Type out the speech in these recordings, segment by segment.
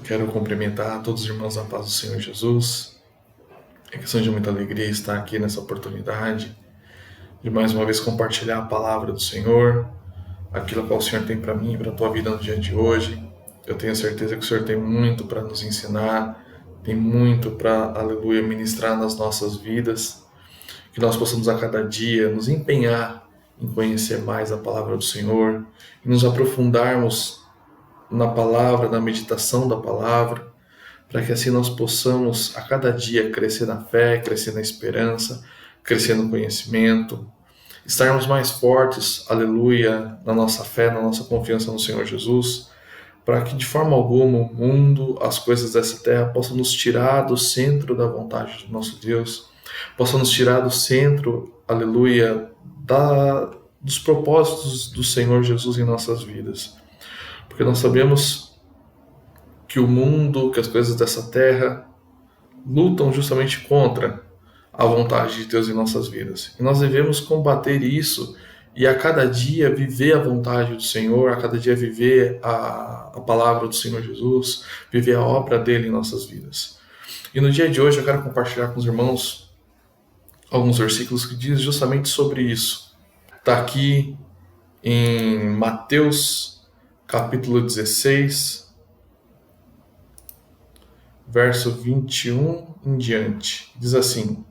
Quero cumprimentar todos os irmãos da paz do Senhor Jesus. É questão de muita alegria estar aqui nessa oportunidade de mais uma vez compartilhar a palavra do Senhor, aquilo que o Senhor tem para mim e para a tua vida no dia de hoje. Eu tenho certeza que o Senhor tem muito para nos ensinar, tem muito para, aleluia, ministrar nas nossas vidas, que nós possamos a cada dia nos empenhar em conhecer mais a palavra do Senhor e nos aprofundarmos na palavra, na meditação da palavra, para que assim nós possamos a cada dia crescer na fé, crescer na esperança, crescer no conhecimento, estarmos mais fortes, aleluia, na nossa fé, na nossa confiança no Senhor Jesus, para que de forma alguma o mundo, as coisas dessa terra possam nos tirar do centro da vontade do nosso Deus, possam nos tirar do centro, aleluia, dos propósitos do Senhor Jesus em nossas vidas. Porque nós sabemos que o mundo, que as coisas dessa terra lutam justamente contra a vontade de Deus em nossas vidas. E nós devemos combater isso e a cada dia viver a vontade do Senhor, a cada dia viver a palavra do Senhor Jesus, viver a obra dele em nossas vidas. E no dia de hoje eu quero compartilhar com os irmãos alguns versículos que dizem justamente sobre isso. Está aqui em Mateus capítulo 16, verso 21 em diante. Diz assim: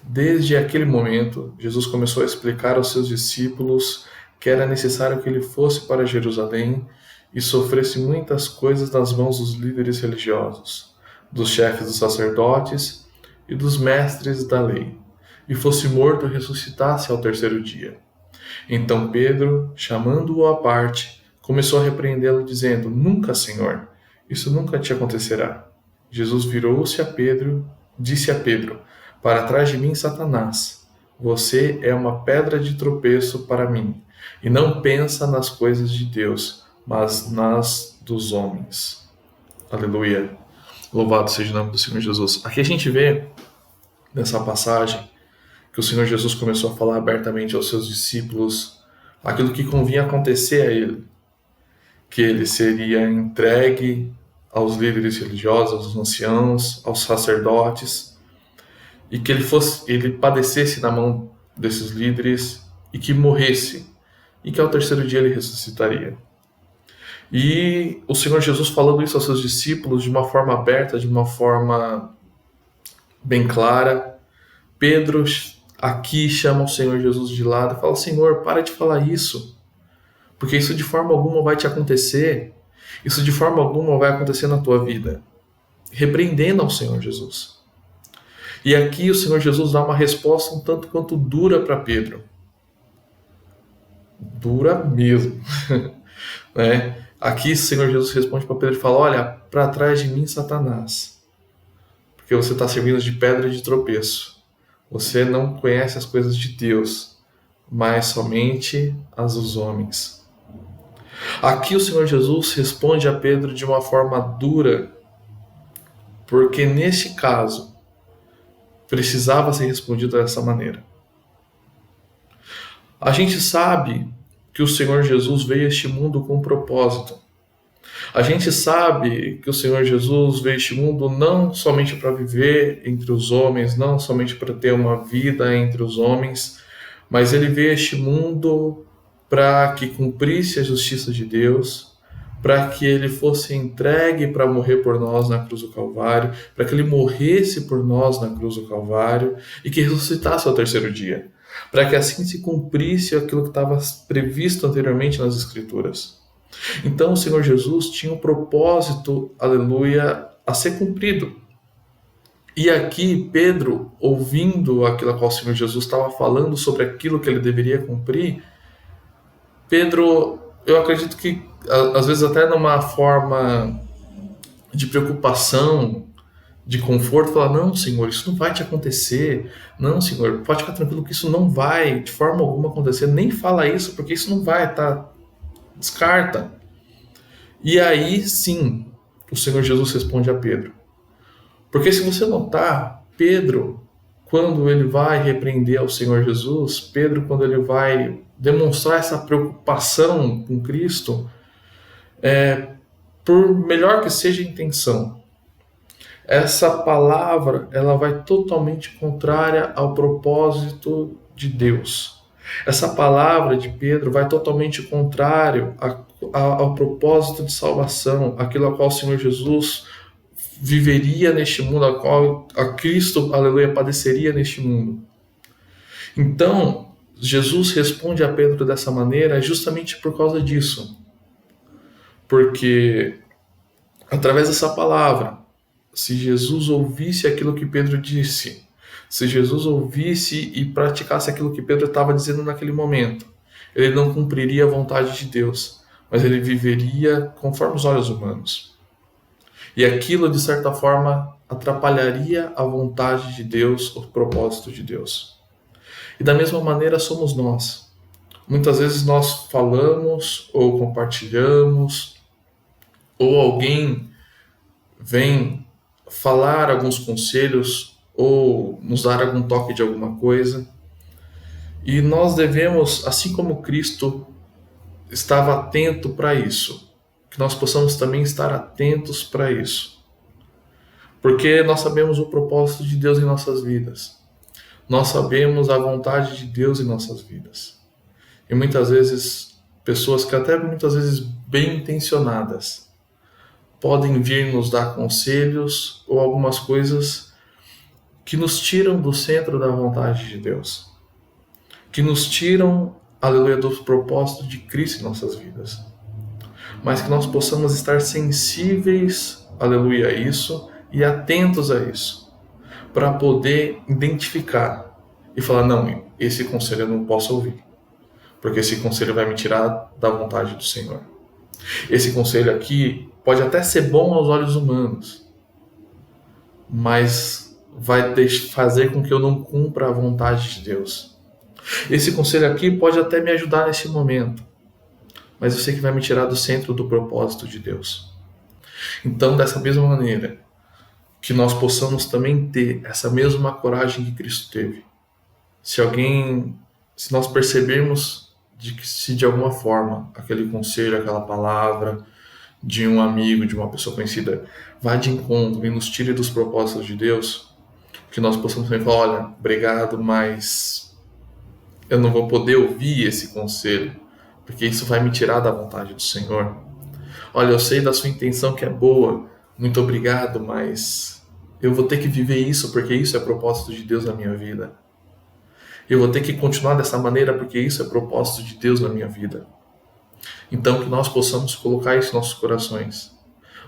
Desde aquele momento, Jesus começou a explicar aos seus discípulos que era necessário que ele fosse para Jerusalém e sofresse muitas coisas nas mãos dos líderes religiosos, dos chefes dos sacerdotes e dos mestres da lei, e fosse morto e ressuscitasse ao terceiro dia. Então Pedro, chamando-o à parte, começou a repreendê-lo, dizendo: Nunca, Senhor, isso nunca te acontecerá. Jesus virou-se a Pedro, disse a Pedro: Para trás de mim, Satanás, você é uma pedra de tropeço para mim, e não pensa nas coisas de Deus, mas nas dos homens. Aleluia. Louvado seja o nome do Senhor Jesus. Aqui a gente vê, nessa passagem, que o Senhor Jesus começou a falar abertamente aos seus discípulos aquilo que convinha acontecer a ele, que ele seria entregue aos líderes religiosos, aos anciãos, aos sacerdotes, e que ele padecesse na mão desses líderes e que morresse, e que ao terceiro dia ele ressuscitaria. E o Senhor Jesus falando isso aos seus discípulos de uma forma aberta, de uma forma bem clara. Pedro aqui chama o Senhor Jesus de lado e fala: Senhor, para de falar isso, porque isso de forma alguma vai te acontecer, isso de forma alguma vai acontecer na tua vida. Repreendendo ao Senhor Jesus. E aqui o Senhor Jesus dá uma resposta um tanto quanto dura para Pedro. Dura mesmo. Né? Aqui o Senhor Jesus responde para Pedro e fala: Olha, para trás de mim, Satanás, porque você está servindo de pedra de tropeço. Você não conhece as coisas de Deus, mas somente as dos homens. Aqui o Senhor Jesus responde a Pedro de uma forma dura, porque neste caso precisava ser respondido dessa maneira. A gente sabe que o Senhor Jesus veio a este mundo com um propósito. A gente sabe que o Senhor Jesus veio a este mundo não somente para viver entre os homens, não somente para ter uma vida entre os homens, mas ele veio a este mundo para que cumprisse a justiça de Deus, para que ele fosse entregue para morrer por nós na cruz do Calvário, para que ele morresse por nós na cruz do Calvário e que ressuscitasse ao terceiro dia, para que assim se cumprisse aquilo que estava previsto anteriormente nas Escrituras. Então o Senhor Jesus tinha um propósito, aleluia, a ser cumprido. E aqui Pedro, ouvindo aquilo a qual o Senhor Jesus estava falando sobre aquilo que ele deveria cumprir, Pedro, eu acredito que às vezes até numa forma de preocupação, de conforto, fala: Não, Senhor, isso não vai te acontecer. Não, Senhor, pode ficar tranquilo que isso não vai de forma alguma acontecer. Nem fala isso, porque isso não vai, tá? Descarta. E aí sim, o Senhor Jesus responde a Pedro. Porque se você notar, Pedro, quando ele vai repreender ao Senhor Jesus, Pedro, quando ele vai demonstrar essa preocupação com Cristo, por melhor que seja a intenção, essa palavra ela vai totalmente contrária ao propósito de Deus. Essa palavra de Pedro vai totalmente contrário ao propósito de salvação, aquilo a qual o Senhor Jesus viveria neste mundo, a qual a Cristo, aleluia, padeceria neste mundo. Então, Jesus responde a Pedro dessa maneira justamente por causa disso. Porque, através dessa palavra, se Jesus ouvisse aquilo que Pedro disse, se Jesus ouvisse e praticasse aquilo que Pedro estava dizendo naquele momento, ele não cumpriria a vontade de Deus, mas ele viveria conforme os olhos humanos. E aquilo, de certa forma, atrapalharia a vontade de Deus, o propósito de Deus. E da mesma maneira somos nós. Muitas vezes nós falamos ou compartilhamos, ou alguém vem falar alguns conselhos ou nos dar algum toque de alguma coisa. E nós devemos, assim como Cristo estava atento para isso, que nós possamos também estar atentos para isso. Porque nós sabemos o propósito de Deus em nossas vidas. Nós sabemos a vontade de Deus em nossas vidas. E muitas vezes, pessoas que até muitas vezes bem intencionadas, podem vir nos dar conselhos ou algumas coisas que nos tiram do centro da vontade de Deus. Que nos tiram, aleluia, do propósito de Cristo em nossas vidas. Mas que nós possamos estar sensíveis, aleluia, a isso e atentos a isso. Para poder identificar e falar, não, esse conselho eu não posso ouvir. Porque esse conselho vai me tirar da vontade do Senhor. Esse conselho aqui pode até ser bom aos olhos humanos, mas vai fazer com que eu não cumpra a vontade de Deus. Esse conselho aqui pode até me ajudar nesse momento, mas eu sei que vai me tirar do centro do propósito de Deus. Então, dessa mesma maneira, que nós possamos também ter essa mesma coragem que Cristo teve. Se nós percebermos se de alguma forma aquele conselho, aquela palavra de um amigo, de uma pessoa conhecida, vá de encontro e nos tire dos propósitos de Deus, que nós possamos também falar, olha, obrigado, mas eu não vou poder ouvir esse conselho, porque isso vai me tirar da vontade do Senhor. Olha, eu sei da sua intenção que é boa, muito obrigado, mas eu vou ter que viver isso, porque isso é propósito de Deus na minha vida. Eu vou ter que continuar dessa maneira, porque isso é propósito de Deus na minha vida. Então, que nós possamos colocar isso em nossos corações.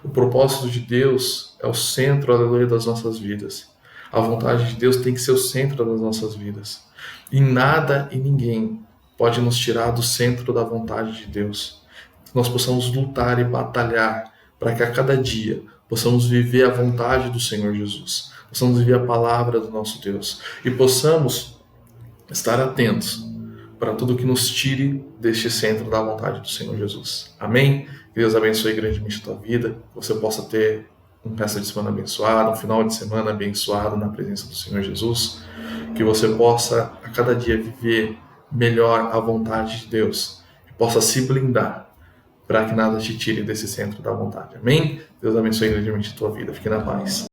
O propósito de Deus é o centro, aleluia, das nossas vidas. A vontade de Deus tem que ser o centro das nossas vidas. E nada e ninguém pode nos tirar do centro da vontade de Deus. Que nós possamos lutar e batalhar para que a cada dia possamos viver a vontade do Senhor Jesus. Possamos viver a palavra do nosso Deus. E possamos estar atentos para tudo que nos tire deste centro da vontade do Senhor Jesus. Amém? Que Deus abençoe grandemente a tua vida, que você possa ter um resto de semana abençoado, um final de semana abençoado na presença do Senhor Jesus, que você possa a cada dia viver melhor a vontade de Deus e possa se blindar para que nada te tire desse centro da vontade. Amém? Deus abençoe grandemente a tua vida. Fique na paz.